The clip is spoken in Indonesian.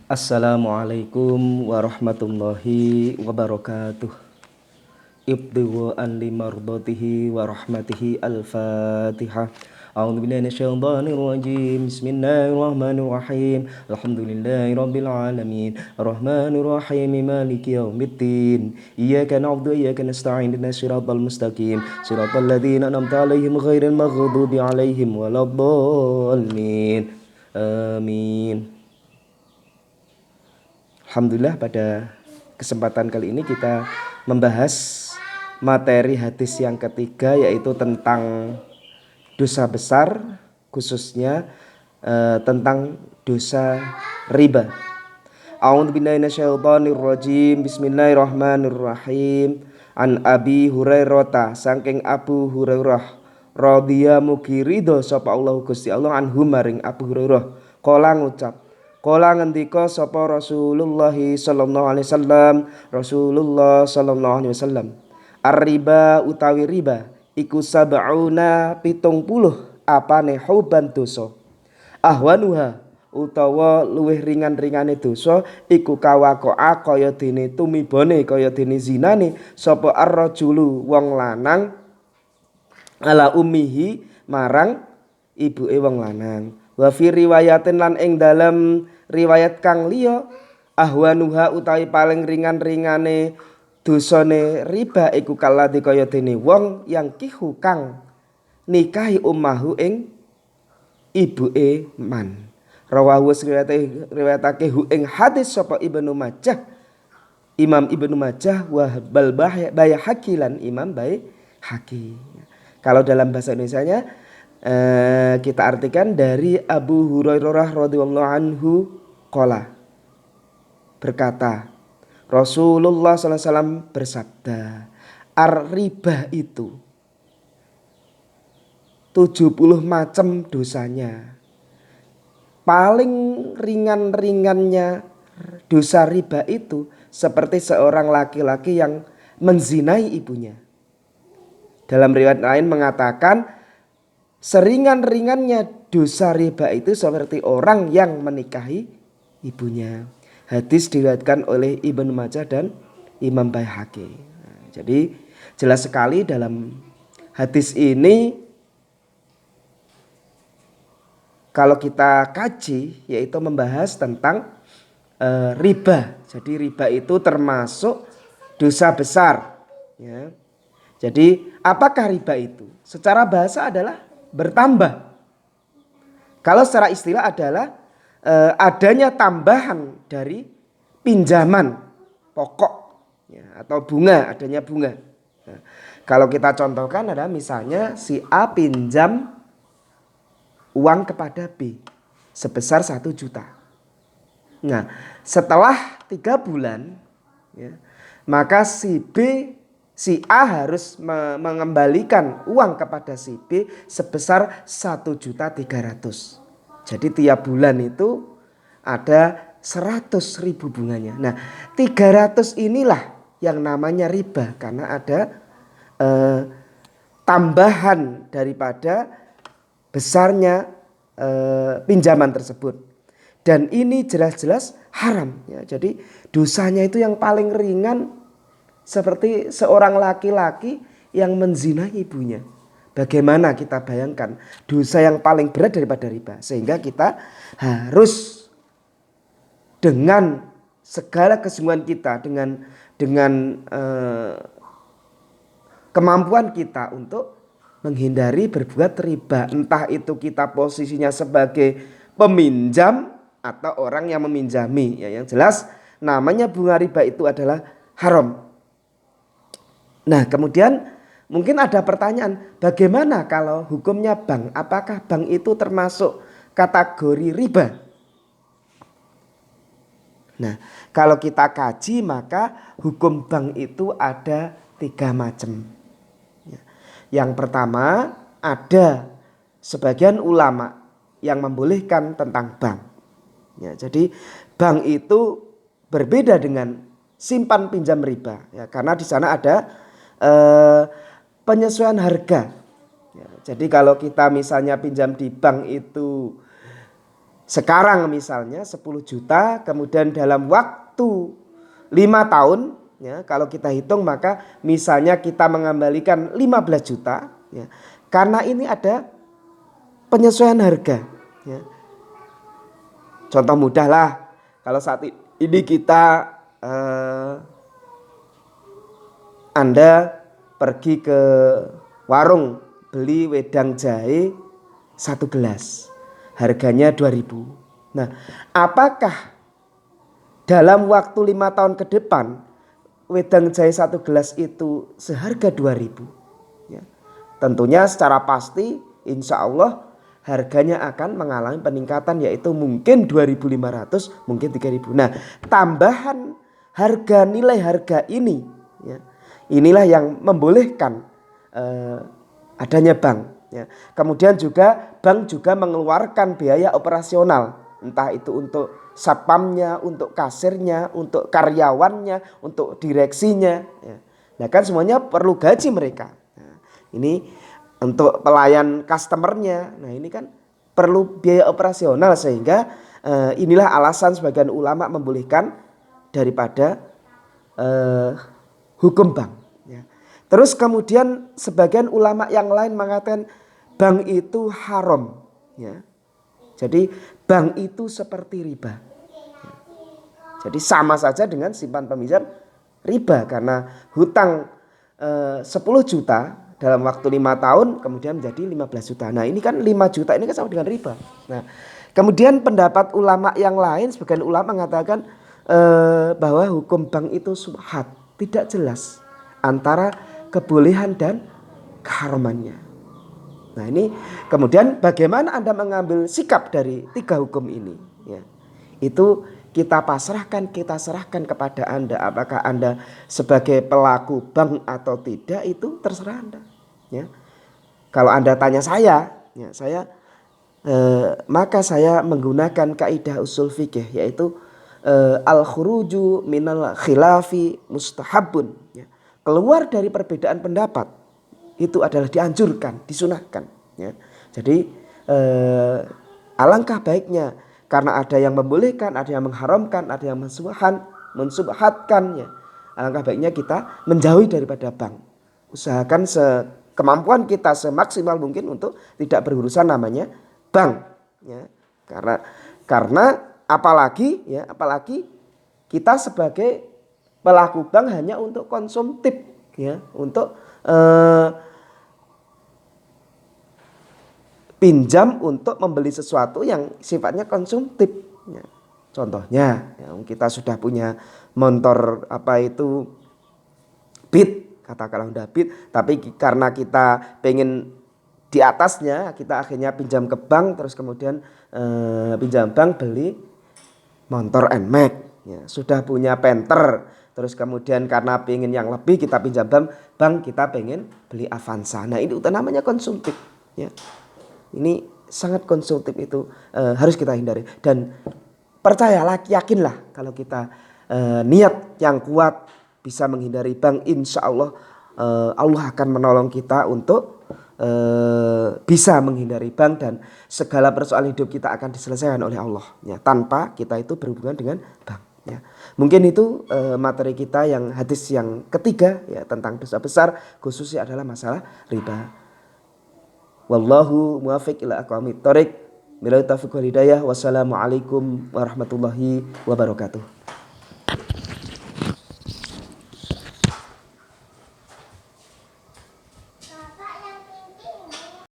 Assalamualaikum warahmatullahi wabarakatuh. Ibdu an limardatihi wa rahmatihi al-fatihah. A'udzu billahi minasyaitonir rajim. Bismillahirrahmanirrahim. Alhamdulillahi rabbil alamin. Arrahmanir rahim. Maliki yaumiddin. Iyyaka na'budu wa iyyaka nasta'in. Ihdinas siratal mustaqim. Siratal ladzina an'amta 'alaihim ghairil maghdubi 'alaihim waladdallin. Amin. Alhamdulillah, pada kesempatan kali ini kita membahas materi hadis yang ketiga, yaitu tentang dosa besar, khususnya tentang dosa riba. A'udzubillahi minasyaitonir rajim. Bismillahirrahmanirrahim. An Abi Hurairah, saking Abu Hurairah radhiya mugi ridho sapa Allah Gusti Allah anhu maring Abu Hurairah, kala ngucap, kala ngendika sapa Rasulullah sallallahu alaihi wasallam, Rasulullah sallallahu alaihi wasallam, ar-riba utawi riba iku sab'una 70 apane huban dosa, ahwanuha utawa luwih ringan-ringane dosa iku kawakoa kaya dene tumibone kaya dene zinane sapa ar-rajulu wong lanang ala ummihi marang ibuke wong lanang. Wa fi riwayatin lan ing dalam riwayat kang liya, ahwanuha utawi paling ringan-ringane dosane riba iku kaladi kaya dene wong yang kihu kang nikahi ummahu ing ibuke man. Rawahu riwayatake hu ing hadis sapa Ibnu Majah, Imam Ibnu Majah, wa bal Baihaqi lan Imam Baihaqi. Kalau dalam bahasa Indonesianya kita artikan dari Abu Hurairah radhiyallahu anhu qala, berkata, Rasulullah sallallahu alaihi wasallam bersabda, ar-riba itu 70 macam dosanya. Paling ringan-ringannya dosa riba itu seperti seorang laki-laki yang menzinai ibunya. Dalam riwayat lain mengatakan seringan-ringannya dosa riba itu seperti orang yang menikahi ibunya. Hadis diriwayatkan oleh Ibnu Majah dan Imam Baihaqi. Jadi jelas sekali dalam hadis ini kalau kita kaji, yaitu membahas tentang riba. Jadi riba itu termasuk dosa besar, ya. Jadi apakah riba itu? Secara bahasa adalah bertambah. Kalau secara istilah adalah adanya tambahan dari pinjaman pokok, ya, atau bunga, adanya bunga. Nah, kalau kita contohkan adalah misalnya si A pinjam uang kepada B sebesar 1 juta. Nah, setelah 3 bulan, ya, maka si A harus mengembalikan uang kepada si B sebesar 1.300.000. Jadi tiap bulan itu ada 100.000 bunganya. Nah, 300 inilah yang namanya riba, karena ada tambahan daripada besarnya pinjaman tersebut. Dan ini jelas-jelas haram, ya. Jadi dosanya itu yang paling ringan, seperti seorang laki-laki yang menzinai ibunya. Bagaimana kita bayangkan dosa yang paling berat daripada riba. Sehingga kita harus dengan segala kesungguhan kita, dengan kemampuan kita untuk menghindari berbuat riba. Entah itu kita posisinya sebagai peminjam atau orang yang meminjami, ya. Yang jelas namanya bunga riba itu adalah haram. Nah, kemudian mungkin ada pertanyaan, bagaimana kalau hukumnya bank? Apakah bank itu termasuk kategori riba? Nah, kalau kita kaji maka hukum bank itu ada 3 macam. Yang pertama, ada sebagian ulama yang membolehkan tentang bank. Ya, jadi bank itu berbeda dengan simpan pinjam riba, ya, karena di sana ada penyesuaian harga. Ya, jadi kalau kita misalnya pinjam di bank itu sekarang misalnya 10 juta, kemudian dalam waktu 5 tahun, ya, kalau kita hitung maka misalnya kita mengembalikan 15 juta, ya, karena ini ada penyesuaian harga. Ya. Contoh mudah lah, kalau saat ini kita Anda pergi ke warung beli wedang jahe 1 gelas, harganya 2.000. Nah, apakah dalam waktu 5 tahun ke depan wedang jahe 1 gelas itu seharga 2.000? Ya. Tentunya secara pasti insya Allah harganya akan mengalami peningkatan, yaitu mungkin 2.500, mungkin 3.000. Nah, tambahan harga, nilai harga ini, ya, inilah yang membolehkan adanya bank. Ya. Kemudian juga bank juga mengeluarkan biaya operasional, entah itu untuk satpamnya, untuk kasirnya, untuk karyawannya, untuk direksinya. Ya. Nah kan semuanya perlu gaji mereka. Nah, ini untuk pelayan customernya. Nah ini kan perlu biaya operasional, sehingga inilah alasan sebagian ulama membolehkan daripada hukum bank. Ya. Terus kemudian sebagian ulama yang lain mengatakan bank itu haram. Ya. Jadi bank itu seperti riba. Ya. Jadi sama saja dengan simpan peminjam riba, karena hutang 10 juta dalam waktu 5 tahun kemudian menjadi 15 juta. Nah ini kan 5 juta ini kan sama dengan riba. Nah kemudian pendapat ulama yang lain, sebagian ulama mengatakan bahwa hukum bank itu subhat, tidak jelas antara kebolehan dan keharamannya. Nah ini kemudian bagaimana Anda mengambil sikap dari 3 hukum ini, ya, itu kita pasrahkan, kita serahkan kepada Anda. Apakah Anda sebagai pelaku bank atau tidak, itu terserah Anda. Ya. Kalau Anda tanya saya, ya, maka saya menggunakan kaidah usul fikih, yaitu al-khuruju minal khilafi mustahabun. Ya. Keluar dari perbedaan pendapat itu adalah dianjurkan, disunahkan. Ya. Jadi alangkah baiknya, karena ada yang membolehkan, ada yang mengharamkan, ada yang mensubhatkan. Ya. Alangkah baiknya kita menjauhi daripada bank. Usahakan kemampuan kita semaksimal mungkin untuk tidak berurusan namanya bank. Ya. Karena apalagi kita sebagai pelaku bank hanya untuk konsumtif, ya, untuk pinjam untuk membeli sesuatu yang sifatnya konsumtif. Ya. Contohnya, ya, kita sudah punya motor Beat, katakanlah Honda Beat, tapi karena kita pengen di atasnya, kita akhirnya pinjam ke bank, terus kemudian pinjam bank beli motor NMAX. Ya, sudah punya Panther, terus kemudian karena pengen yang lebih kita pinjam bank, kita pengen beli Avanza. Nah ini namanya konsumtif. Ya. Ini sangat konsumtif, itu harus kita hindari. Dan percayalah, yakinlah, kalau kita niat yang kuat bisa menghindari bank, insya Allah Allah akan menolong kita untuk bisa menghindari bank, dan segala persoalan hidup kita akan diselesaikan oleh Allah, ya, tanpa kita itu berhubungan dengan bank. Ya. Mungkin itu materi kita yang hadis yang ketiga, ya, tentang dosa besar, khususnya adalah masalah riba. Wallahu muwaffiq ila aqwamit thoriq. Billahi taufiq wal hidayah. Wassalamualaikum warahmatullahi wabarakatuh.